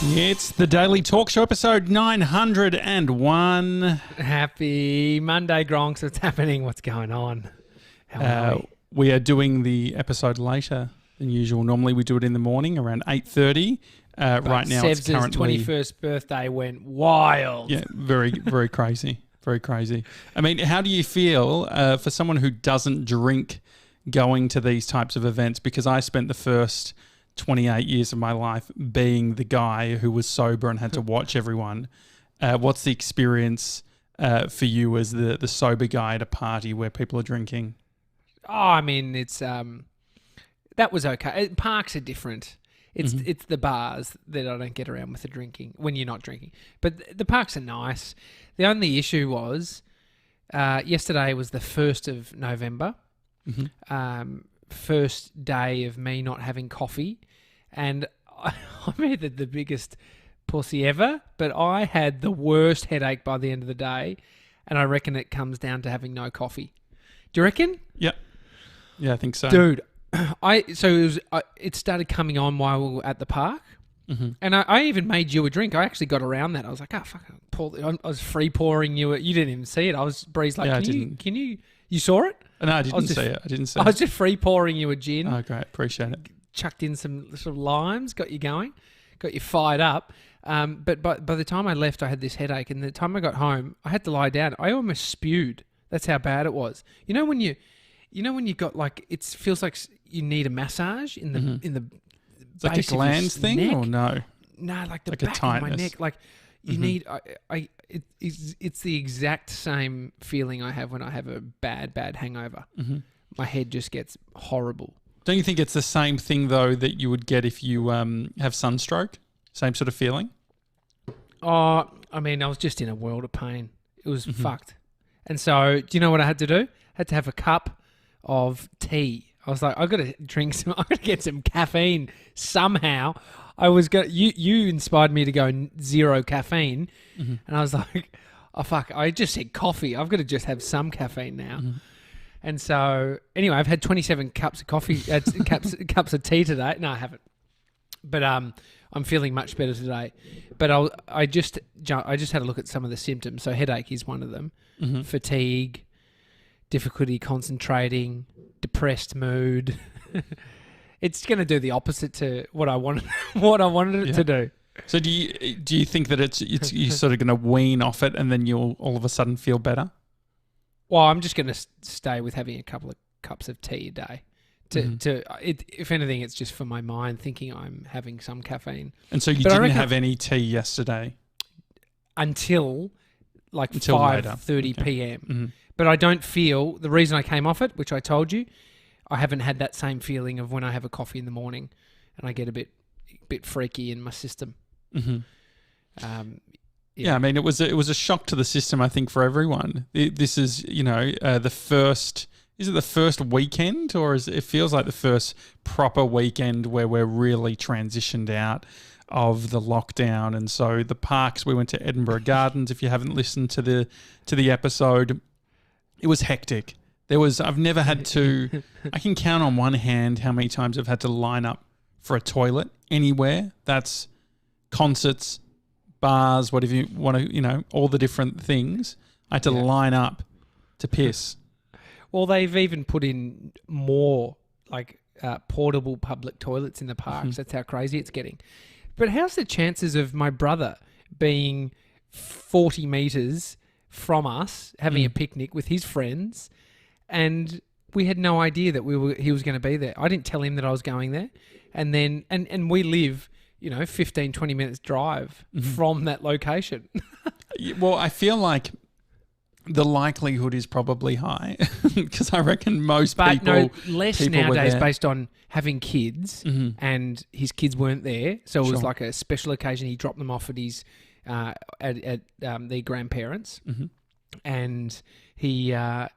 It's the Daily Talk Show, episode 901. Happy Monday, Gronks. What's happening? What's going on? How are we? We are doing the episode later than usual. Normally we do it in the morning around 8:30. Right now it's currently... 21st birthday went wild. Yeah, very, very crazy. Very crazy. I mean, how do you feel for someone who doesn't drink going to these types of events? Because I spent the first 28 years of my life being the guy who was sober and had to watch everyone. What's the experience for you as the sober guy at a party where people are drinking? Oh, I mean, it's that was okay. Parks are different. It's the bars that I don't get around with the drinking when you're not drinking. But the parks are nice. The only issue was yesterday was the 1st of November. First day of me not having coffee, and I'm either the biggest pussy ever, but I had the worst headache by the end of the day, and I reckon it comes down to having no coffee. Do you reckon? Yeah, I think so, dude. It started coming on while we were at the park, and I even made you a drink. I actually got around that. I was like, oh fuck, I was free pouring you. You didn't even see it. I was breezed like, can you? You saw it? No, I didn't see it. I was just free pouring you a gin. Oh, great. Appreciate it. Chucked in some sort of limes, got you going, got you fired up. But by the time I left, I had this headache. And the time I got home, I had to lie down. I almost spewed. That's how bad it was. You know when you got like, it feels like you need a massage in the it's like a glands thing neck. Or no? No, like the like back of my neck. Like you need. It's the exact same feeling I have when I have a bad hangover. My head just gets horrible. Don't you think it's the same thing though that you would get if you have sunstroke? Same sort of feeling? Oh, I mean, I was just in a world of pain. It was fucked. And so, do you know what I had to do? I had to have a cup of tea. I was like, I've got to drink some. I've got to get some caffeine somehow. You inspired me to go zero caffeine, and I was like, oh fuck! I just said coffee. I've got to just have some caffeine now. And so anyway, I've had 27 cups of coffee, cups of tea today. No, I haven't. But I'm feeling much better today. But I just had a look at some of the symptoms. So headache is one of them. Fatigue, difficulty concentrating, depressed mood. It's going to do the opposite to what I wanted it to do. So do you think that it's you're sort of going to wean off it and then you'll all of a sudden feel better? Well, I'm just going to stay with having a couple of cups of tea a day. If anything, it's just for my mind thinking I'm having some caffeine. And so you didn't have any tea yesterday? Until 5:30 p.m. But I don't feel, the reason I came off it, which I told you, I haven't had that same feeling of when I have a coffee in the morning and I get a bit freaky in my system. Yeah, I mean, it was a shock to the system, I think, for everyone. This is, the first... Is it the first weekend, or it feels like the first proper weekend where we're really transitioned out of the lockdown? And so the parks, we went to Edinburgh Gardens. If you haven't listened to the episode, it was hectic. I've never had to... I can count on one hand how many times I've had to line up for a toilet anywhere. That's concerts, bars, whatever you want to, all the different things. I had to line up to piss. Well, they've even put in more portable public toilets in the parks. That's how crazy it's getting. But how's the chances of my brother being 40 metres from us, having a picnic with his friends, and we had no idea that he was going to be there? I didn't tell him that I was going there. And then and we live, 15, 20 minutes drive from that location. Well, I feel like the likelihood is probably high because I reckon most people... less people nowadays based on having kids and his kids weren't there. So it was like a special occasion. He dropped them off at his at their grandparents and he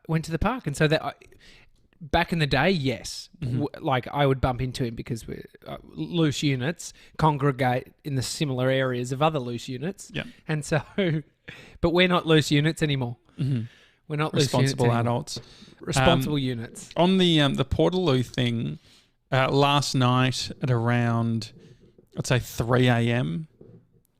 went to the park. And so that... Back in the day, yes. I would bump into him because we're loose units congregate in the similar areas of other loose units. Yeah. And so... But we're not loose units anymore. We're not responsible adults. Responsible units. On the Portaloo thing, last night at around, I'd say 3 a.m.,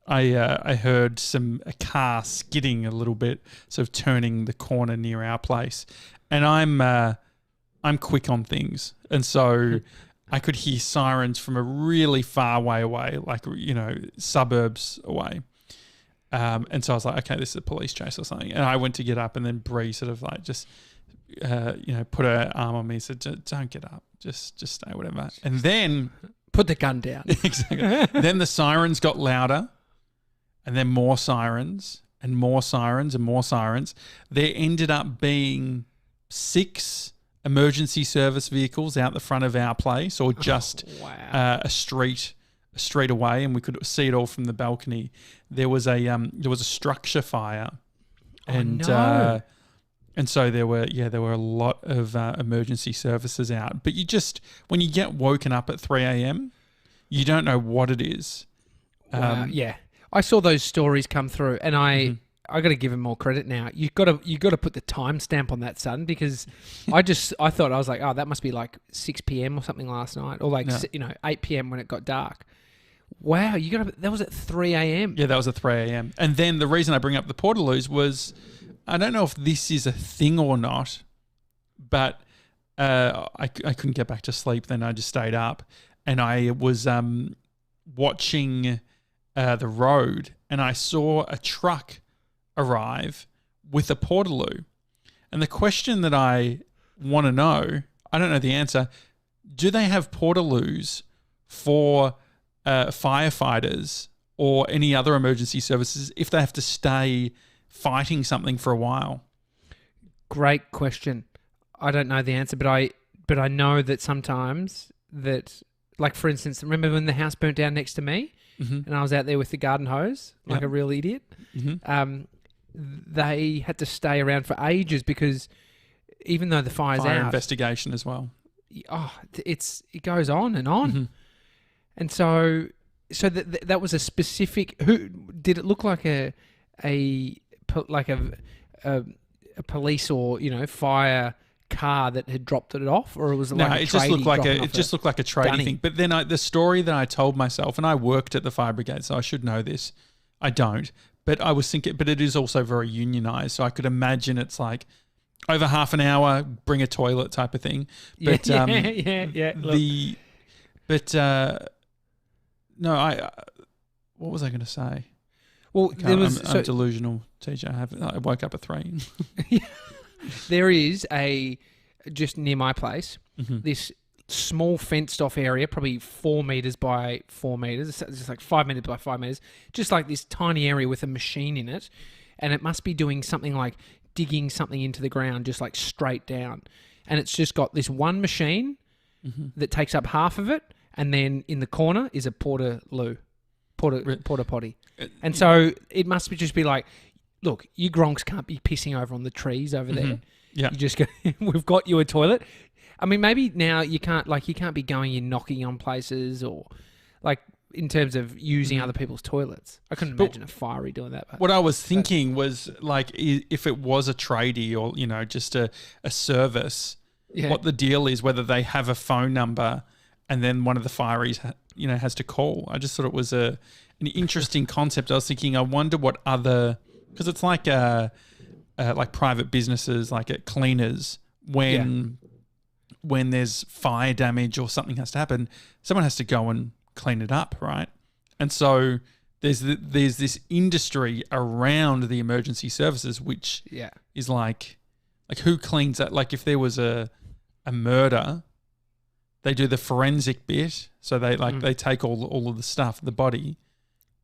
I heard a car skidding a little bit, sort of turning the corner near our place, and I'm quick on things, and so I could hear sirens from a really far way away, like suburbs away. And so I was like, okay, this is a police chase or something. And I went to get up, and then Bree sort of like just put her arm on me and said, don't get up, just stay, whatever. And then put the gun down. Exactly. Then the sirens got louder, and then more sirens and more sirens and more sirens. There ended up being 6 emergency service vehicles out the front of our place, or just a street away, and we could see it all from the balcony. There was a structure fire, and so there were a lot of emergency services out. But when you get woken up at 3 a.m, you don't know what it is. Yeah, I saw those stories come through, and I got to give him more credit now. You got to put the timestamp on that, son, because I thought, I was like, oh, that must be like 6 p.m. or something last night, or like 8 p.m. when it got dark. Wow, that was at 3 a.m. Yeah, that was at 3 a.m. And then the reason I bring up the Portaloos was, I don't know if this is a thing or not, but I couldn't get back to sleep. Then I just stayed up, and I was watching the road, and I saw a truck arrive with a Portaloo. And the question that I want to know, I don't know the answer, do they have Portaloos for firefighters or any other emergency services if they have to stay fighting something for a while? Great question. I don't know the answer, but I know that sometimes that, like for instance, remember when the house burnt down next to me, and I was out there with the garden hose like a real idiot? They had to stay around for ages because even though the fire's Fire out, investigation as well. It goes on and on. And so that was a specific. Who did it look like a police or fire car that had dropped it off, or was it like it just looked like a tradie thing. But then the story that I told myself, and I worked at the fire brigade, so I should know this. I don't, but I was thinking. But it is also very unionised, so I could imagine it's like over half an hour, bring a toilet type of thing. But what was I going to say? Well, I'm delusional, teacher. I woke up at 3. There is just near my place, this small fenced off area, probably 4 meters by 4 meters. It's just like 5 meters by 5 meters. Just like this tiny area with a machine in it. And it must be doing something like digging something into the ground, just like straight down. And it's just got this one machine that takes up half of it. And then in the corner is a porta potty. And so it must just be like, look, you gronks can't be pissing over on the trees over there. Yeah. You just go, we've got you a toilet. I mean, maybe now you can't be going in knocking on places or like in terms of using other people's toilets. I couldn't imagine a fiery doing that. What I was thinking was like if it was a tradie or, just a service, what the deal is, whether they have a phone number and then one of the fireys, has to call. I just thought it was an interesting concept. I was thinking, I wonder what other, because it's like private businesses, like at cleaners, when there's fire damage or something has to happen, someone has to go and clean it up, right? And so there's this industry around the emergency services, which is like who cleans that? Like if there was a murder, they do the forensic bit, so they take all of the stuff, the body.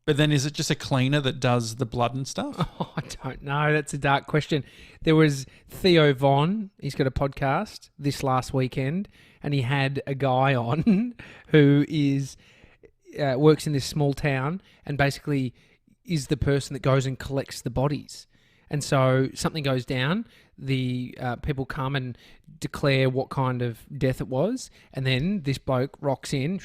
But then is it just a cleaner that does the blood and stuff? Oh, I don't know. That's a dark question. There was Theo Von. He's got a podcast this last weekend, and he had a guy on who works in this small town and basically is the person that goes and collects the bodies. And so something goes down, the people come and declare what kind of death it was, and then this bloke rocks in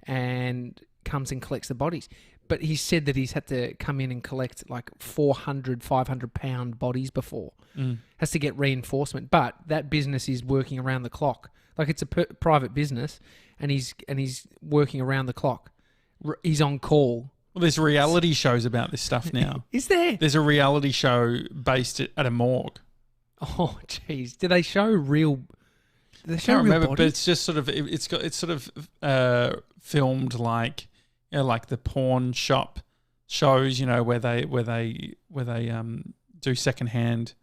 and comes and collects the bodies. But he said that he's had to come in and collect like 400, 500-pound bodies before. Has to get reinforcement. But that business is working around the clock. Like it's a private business, and he's working around the clock. He's on call Well, there's reality shows about this stuff now. Is there? There's a reality show based at a morgue. Oh, jeez. Do they show real? Do they show I can't real remember, bodies? but it's just sort of it's sort of filmed like like the pawn shop shows, where they do secondhand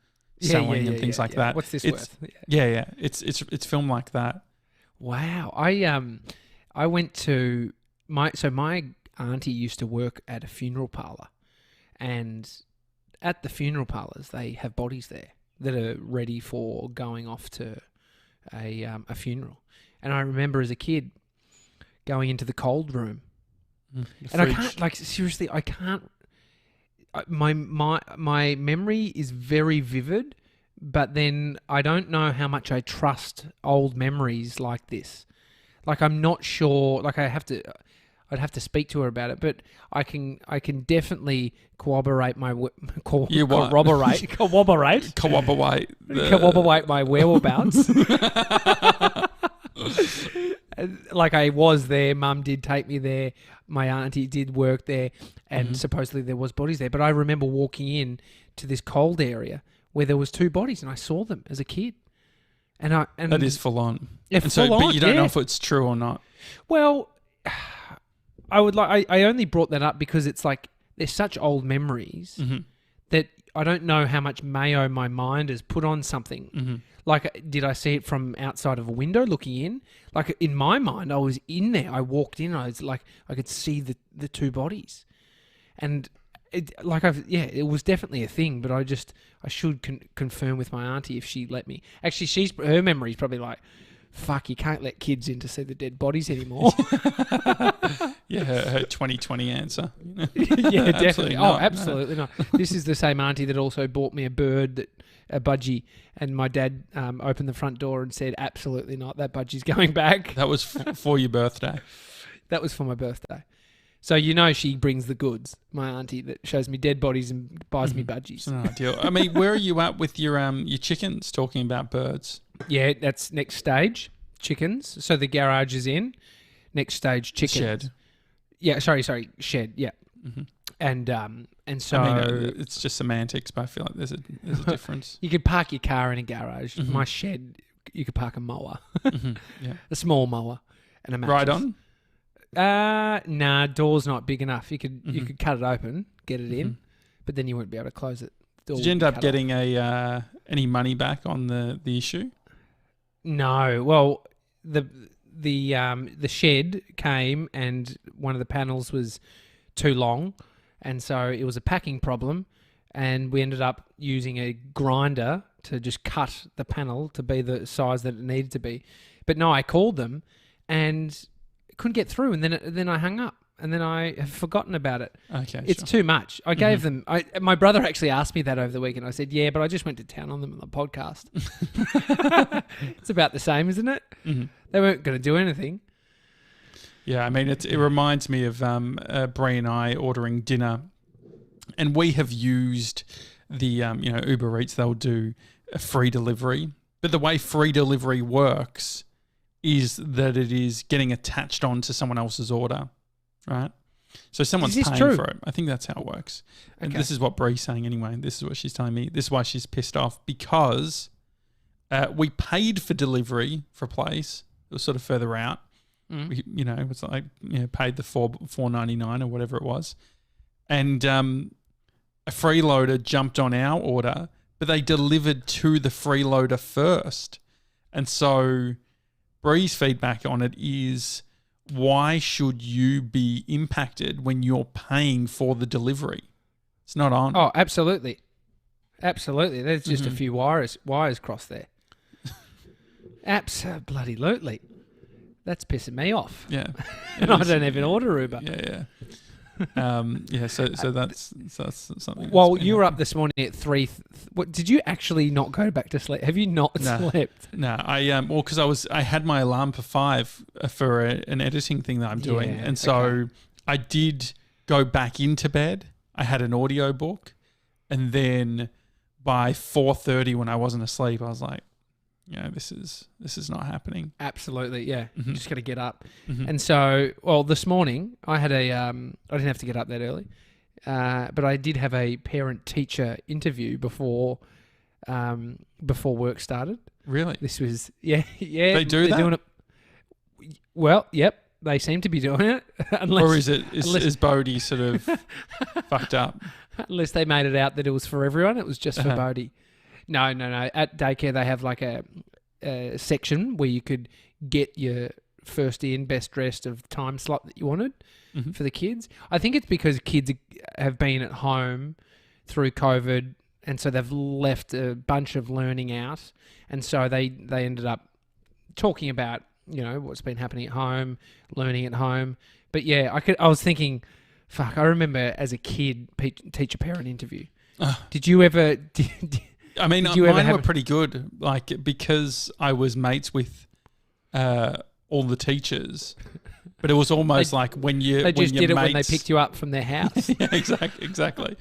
selling and things like that. What's this it's, worth? Yeah. It's filmed like that. Wow. I went to my auntie used to work at a funeral parlour, and at the funeral parlours they have bodies there that are ready for going off to a funeral. And I remember as a kid going into the cold room, and I can't seriously. I can't. My memory is very vivid, but then I don't know how much I trust old memories like this. Like I'm not sure. Like I'd have to speak to her about it, but I can definitely corroborate my corroborate my whereabouts. Like I was there, Mum did take me there, my auntie did work there, and supposedly there was bodies there. But I remember walking in to this cold area where there was 2 bodies, and I saw them as a kid. And that is full on. Yeah, and full so, on, but you don't know if it's true or not. Well, I only brought that up because it's like there's such old memories that I don't know how much mayo my mind has put on something. Like, did I see it from outside of a window looking in? Like, in my mind, I was in there. I walked in. I was like, I could see the 2 bodies. And it was definitely a thing, but I should confirm with my auntie if she let me. Actually, her memory's probably like, fuck, you can't let kids in to see the dead bodies anymore. Yeah, her 2020 answer. Yeah, definitely. Not, absolutely not. This is the same auntie that also bought me a budgie, and my dad opened the front door and said, absolutely not, that budgie's going back. That was for your birthday. That was for my birthday. So she brings the goods, my auntie that shows me dead bodies and buys me budgies. It's not ideal. I mean, where are you at with your chickens, talking about birds? Yeah, that's next stage, chickens. So the garage is in. Next stage, chickens. Shed. Yeah, sorry, shed, yeah. And so... I mean, it's just semantics, but I feel like there's a difference. You could park your car in a garage. My shed, you could park a mower. Yeah. A small mower and a mattress. Right on? Nah, door's not big enough. You could cut it open, get it in, but then you won't be able to close it. Did you end up getting any money back on the issue? No. Well, the shed came and one of the panels was too long, and so it was a packing problem, and we ended up using a grinder to just cut the panel to be the size that it needed to be. But no, I called them and couldn't get through, and then I hung up, and then I have forgotten about it. Okay, it's too much. I gave them. My brother actually asked me that over the weekend. I said, "Yeah, but I just went to town on them on the podcast." It's about the same, isn't it? They weren't going to do anything. Yeah, I mean, it reminds me of Bree and I ordering dinner, and we have used the Uber Eats. They'll do a free delivery, but the way free delivery works is that it is getting attached onto someone else's order, right? So someone's paying for it. I think that's how it works. And this is what Bree's saying anyway. This is what she's telling me. This is why she's pissed off, because we paid for delivery for a place. It was sort of further out. We, it's like paid the $4.99 or whatever it was, and a freeloader jumped on our order, but they delivered to the freeloader first, and so Bree's feedback on it is, why should you be impacted when you're paying for the delivery? It's not on. Oh, absolutely. Absolutely. There's just a few wires crossed there. Absolutely. That's pissing me off. Yeah. And I don't even order Uber. Yeah. So that's something. Well, you were up this morning at 3. What did you actually not go back to sleep? Have you not slept? No, because I had my alarm for 5 for an editing thing that I'm doing, and so I did go back into bed. I had an audio book, and then by 4:30 when I wasn't asleep, I was like, this is not happening. Absolutely, yeah. Mhm. You just got to get up. Mhm. And so, well, this morning I had I didn't have to get up that early, but I did have a parent-teacher interview before work started. Really? This was, yeah. They do they're that? doing it. Well, yep, they seem to be doing it. Or is Bodhi sort of fucked up? Unless they made it out that it was for everyone, it was just for Uh-huh. Bodhi. No. At daycare, they have like a section where you could get your first in, best dressed of time slot that you wanted Mhm. for the kids. I think it's because kids have been at home through COVID, and so they've left a bunch of learning out, and so they ended up talking about what's been happening at home, learning at home. But yeah, I was thinking, fuck, I remember as a kid teacher-parent interview. Did you ever? I mean, Did you ever mine have were pretty good, like because I was mates with all the teachers. But it was almost like when they just did it when they mates- picked you up from their house. Yeah, exactly.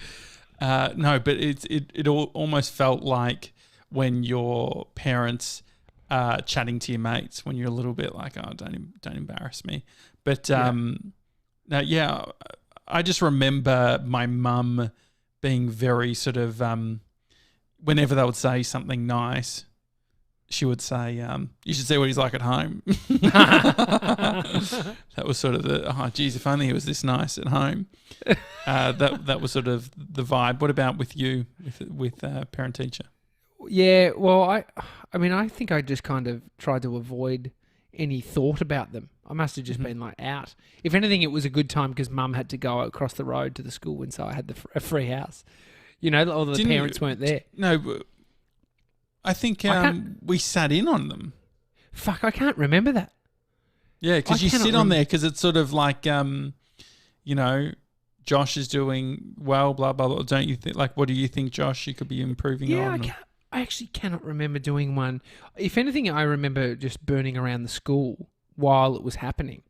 No, but it almost felt like when your parents are chatting to your mates when you're a little bit like, oh, don't embarrass me. But no, yeah, I just remember my mum being very sort of whenever they would say something nice, she would say, you should see what he's like at home. That was sort of geez, if only he was this nice at home. That was sort of the vibe. What about with you, with parent-teacher? Yeah, well, I mean, I think I just kind of tried to avoid any thought about them. I must have just been like out. If anything, it was a good time because Mum had to go across the road to the school, and so I had a free house. All the parents weren't there. No, I think we sat in on them. Fuck, I can't remember that. Yeah, because you sit on there because it's sort of like, Josh is doing well, blah, blah, blah. Don't you think, like, what do you think, Josh, you could be improving on? I actually cannot remember doing one. If anything, I remember just burning around the school while it was happening.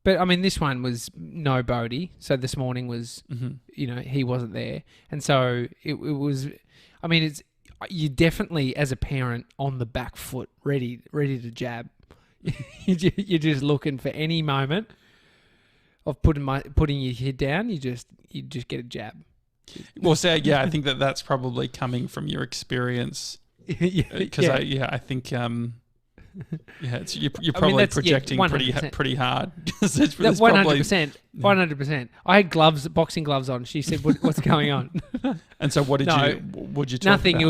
But, I mean, this one was no Bodhi. So this morning was, he wasn't there. And so it was, I mean, you're definitely, as a parent, on the back foot, ready to jab. You're just looking for any moment of putting your head down. You just get a jab. Well, so yeah, I think that's probably coming from your experience. Because I think you're probably projecting pretty hard. It's 100%. I had boxing gloves on. She said, "What's going on?" And so, what did you talk nothing. about? It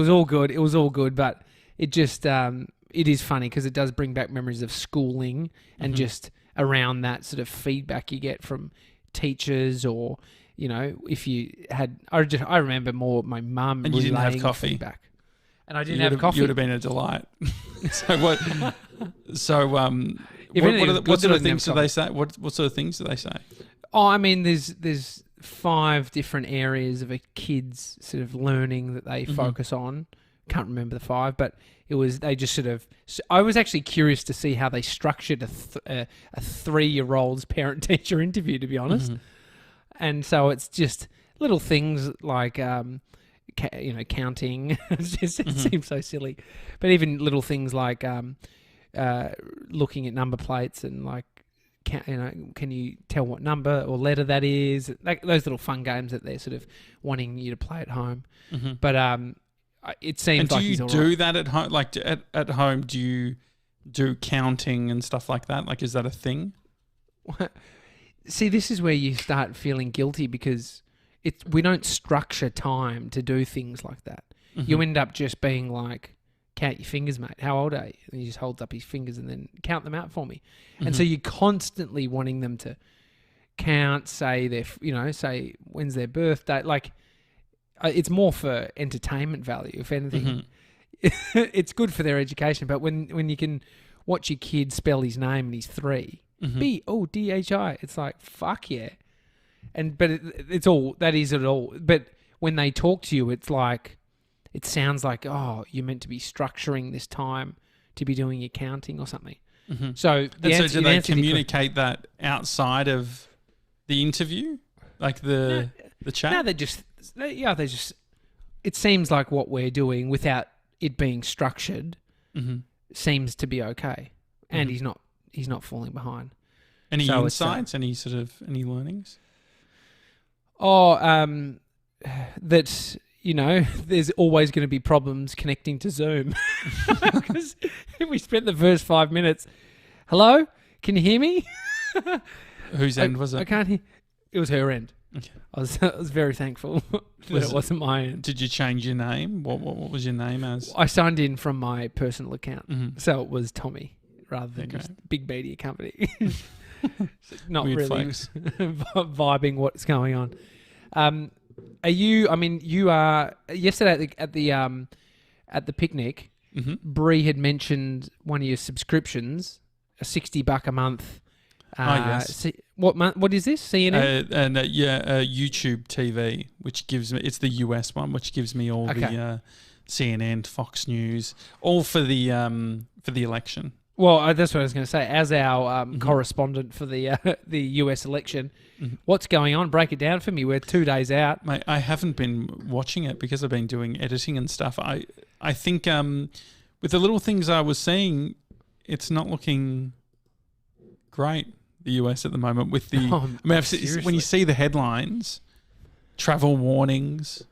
was all good. But it just it is funny because it does bring back memories of schooling and just around that sort of feedback you get from teachers, or if you had. I remember more my mum and you didn't have coffee. Feedback. And I didn't have coffee. You would have been a delight. So what? So what sort of things do they say? What sort of things do they say? Oh, I mean, there's 5 different areas of a kid's sort of learning that they focus on. Can't remember the 5, but they just sort of. I was actually curious to see how they structured a 3-year-old's parent-teacher interview, to be honest. And so it's just little things like. Counting. It seems so silly, but even little things like looking at number plates and like, can you tell what number or letter that is? Like those little fun games that they're sort of wanting you to play at home. But it seems and like do you do that at home? Like at home, do you do counting and stuff like that? Like, is that a thing? See, this is where you start feeling guilty because. We don't structure time to do things like that. You end up just being like, count your fingers, mate. How old are you? And he just holds up his fingers and then count them out for me. And so you're constantly wanting them to count, say say when's their birthday. Like, it's more for entertainment value, if anything. It's good for their education. But when you can watch your kid spell his name and he's 3, Bodhi, it's like, fuck yeah. But it's all that is it all. But when they talk to you, it's like it sounds like you're meant to be structuring this time to be doing your counting or something. So do they communicate that outside of the interview, like the chat? No, they just. It seems like what we're doing without it being structured. seems to be okay, and he's not falling behind. Any So insights? Any learnings? That, there's always going to be problems connecting to Zoom. Because we spent the first 5 minutes, hello, can you hear me? Whose end was it? I can't hear. It was her end. Okay. I was very thankful that it wasn't my end. Did you change your name? What was your name as? I signed in from my personal account, so it was Tommy rather than just big media company. Not Weird really flex. vibing what's going on. Are you? I mean, you are. Yesterday at the picnic, Bree had mentioned one of your subscriptions, a $60 a month. Yes. What is this? CNN? YouTube TV, which gives me, it's the US one, which gives me all the CNN, Fox News, all for the election. Well, that's what I was going to say. As our correspondent for the US election, what's going on? Break it down for me. We're 2 days out. Mate, I haven't been watching it because I've been doing editing and stuff. I think with the little things I was seeing, it's not looking great, the US at the moment. With the, when you see the headlines, travel warnings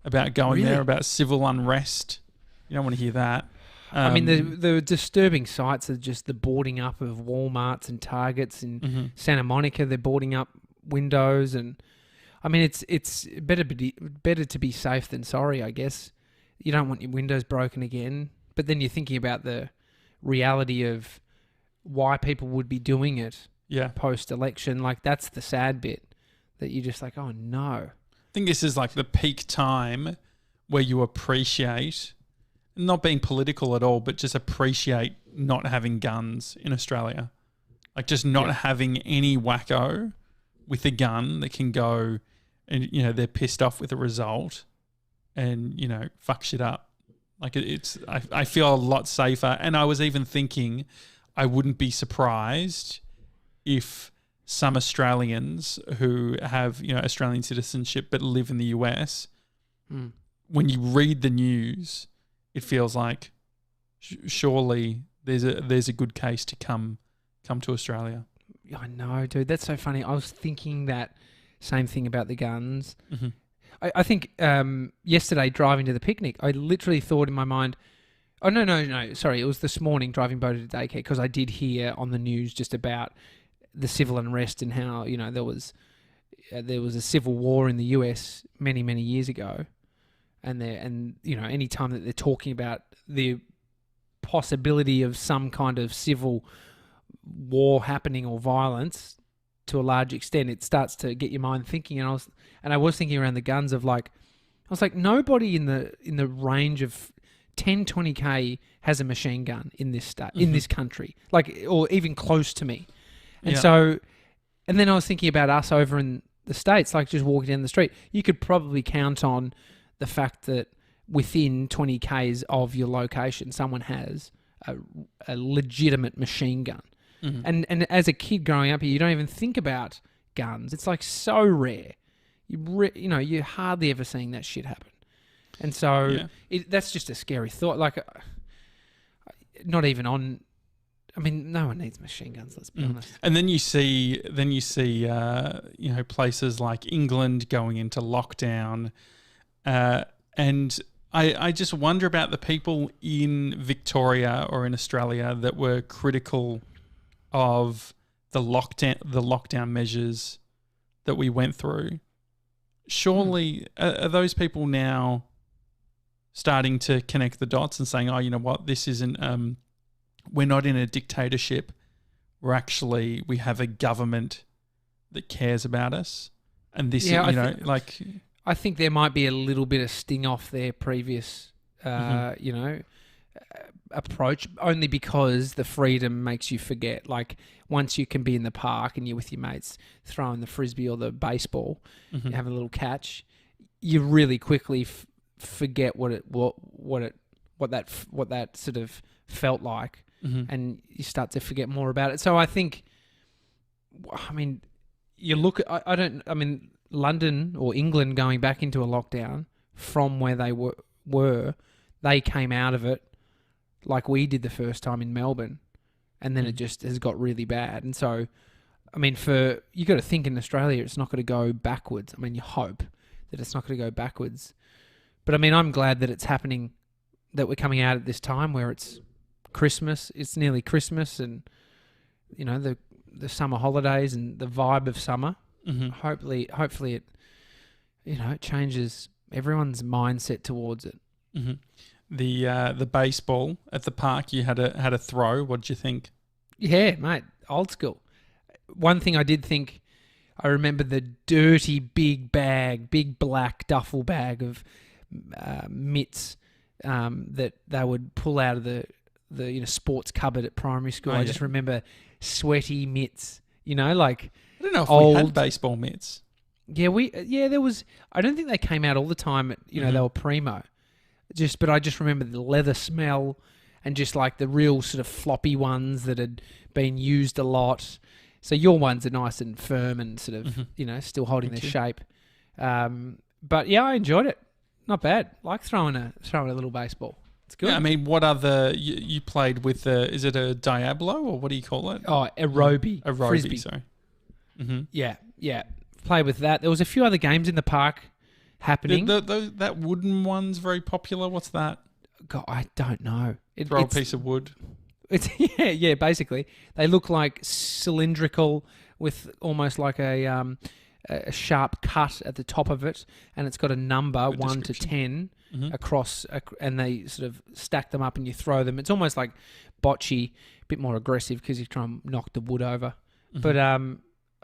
about going there, about civil unrest, you don't want to hear that. I mean, the disturbing sights are just the boarding up of Walmarts and Targets in Santa Monica. They're boarding up windows, and I mean, it's better to be safe than sorry, I guess. You don't want your windows broken again, but then you're thinking about the reality of why people would be doing it post-election. Like, that's the sad bit, that you're just like, oh no. I think this is like the peak time where you appreciate, not being political at all, but just appreciate not having guns in Australia. Like, just not having any wacko with a gun that can go and, they're pissed off with the result and, fuck shit up. Like, I feel a lot safer. And I was even thinking I wouldn't be surprised if some Australians who have, Australian citizenship but live in the US, when you read the news, it feels like surely there's a good case to come to Australia. I know, dude. That's so funny. I was thinking that same thing about the guns. I think yesterday driving to the picnic, I literally thought in my mind, oh, no. Sorry, it was this morning driving Bodhi to daycare, because I did hear on the news just about the civil unrest and how, there was a civil war in the US many, many years ago. And any time that they're talking about the possibility of some kind of civil war happening or violence to a large extent, it starts to get your mind thinking. And I was thinking around the guns of like, I was like, nobody in the range of 10, 20K has a machine gun in this in this country, like, or even close to me. And so, and then I was thinking about us over in the States, like just walking down the street, you could probably count on the fact that within 20 Ks of your location, someone has a legitimate machine gun. And as a kid growing up here, you don't even think about guns. It's like so rare. You're hardly ever seeing that shit happen. And so that's just a scary thought. Like, not even on... I mean, no one needs machine guns, let's be honest. And then you see places like England going into lockdown, and I just wonder about the people in Victoria or in Australia that were critical of the lockdown measures that we went through. Surely, are those people now starting to connect the dots and saying, oh, you know what, this isn't, we're not in a dictatorship. We have a government that cares about us. And this, I think there might be a little bit of sting off their previous, approach, only because the freedom makes you forget. Like, once you can be in the park and you're with your mates throwing the frisbee or the baseball, you have a little catch, you really quickly forget what that sort of felt like, and you start to forget more about it. So I think, I mean, you look at, London or England going back into a lockdown from where they were, they came out of it like we did the first time in Melbourne, and then it just has got really bad. And so, I mean, you got to think in Australia, it's not going to go backwards. I mean, you hope that it's not going to go backwards. But I mean, I'm glad that it's happening, that we're coming out at this time where it's Christmas. It's nearly Christmas, and you know the summer holidays and the vibe of summer. Mm-hmm. Hopefully it, it changes everyone's mindset towards it. Mm-hmm. The baseball at the park, you had a throw. What did you think? Yeah, mate, old school. One thing I did think, I remember the dirty big black duffel bag of mitts that they would pull out of the sports cupboard at primary school. I just remember sweaty mitts. Like I don't know if old, we had baseball mitts. Yeah, there was. I don't think they came out all the time. They were primo. But I just remember the leather smell, and just like the real sort of floppy ones that had been used a lot. So your ones are nice and firm and sort of still holding their shape. But yeah, I enjoyed it. Not bad. Like throwing a little baseball. It's good. Yeah, I mean, what other you played with? Is it a Diablo or what do you call it? Oh, aerobi. Frisbee. Sorry. Mm-hmm. Yeah. Played with that. There was a few other games in the park happening. That wooden one's very popular. What's that? God, I don't know. Throw a piece of wood. It's basically they look like cylindrical with almost like a sharp cut at the top of it, and it's got a number 1 to 10 across, and they sort of stack them up and you throw them. It's almost like bocce, a bit more aggressive because you try and knock the wood over. But I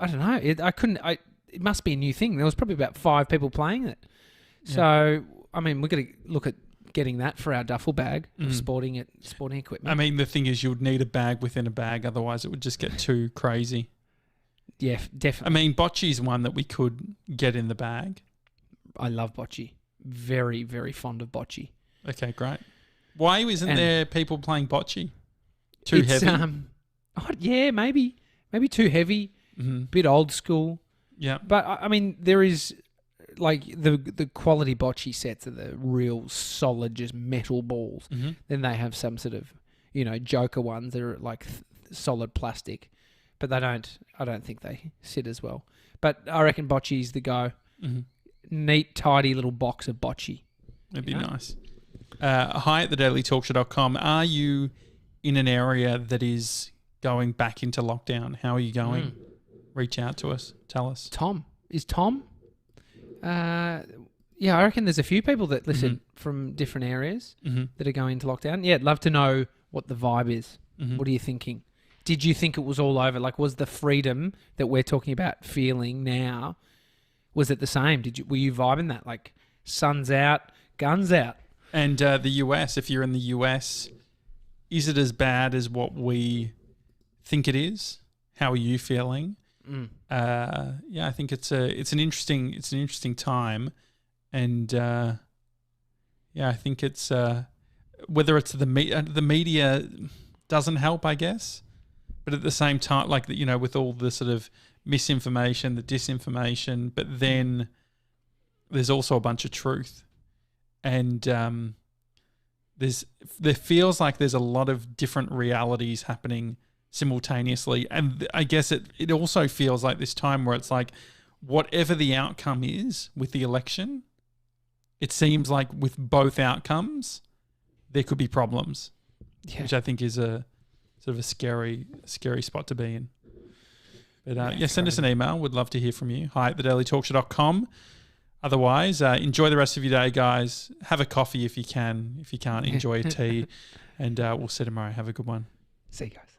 don't know. It must be a new thing. There was probably about 5 people playing it. Yeah. So I mean, we're going to look at getting that for our duffel bag of sporting equipment. I mean, the thing is, you would need a bag within a bag, otherwise it would just get too crazy. Yeah, definitely. I mean, bocce is one that we could get in the bag. I love bocce. Very, very fond of bocce. Okay, great. Why isn't there people playing bocce? Too heavy? Maybe too heavy. Bit old school. Yeah. But I mean, there is like the quality bocce sets are the real solid, just metal balls. Then they have some sort of, joker ones that are like solid plastic, but I don't think they sit as well. But I reckon bocce's the go. Neat, tidy little box of bocce. That'd be nice. Hi at thedailytalkshow.com. Are you in an area that is going back into lockdown? How are you going? Reach out to us. Tell us. Tom? Yeah, I reckon there's a few people that listen from different areas that are going into lockdown. Yeah, I'd love to know what the vibe is. What are you thinking? Did you think it was all over? Like, was the freedom that we're talking about feeling now, was it the same? Were you vibing that? Like, sun's out, guns out? And the US, if you're in the US, is it as bad as what we think it is? How are you feeling? I think it's an interesting time, and I think it's whether it's the media doesn't help, I guess, but at the same time, like with all the sort of misinformation, the disinformation, but then there's also a bunch of truth, and there feels like there's a lot of different realities happening simultaneously. And I guess it also feels like this time where it's like, whatever the outcome is with the election, it seems like with both outcomes, there could be problems, which I think is a sort of a scary spot to be in. But send us an email. We'd love to hear from you. Hi at thedailytalkshow.com. Otherwise, enjoy the rest of your day, guys. Have a coffee if you can. If you can't, enjoy a tea. And we'll see you tomorrow. Have a good one. See you guys.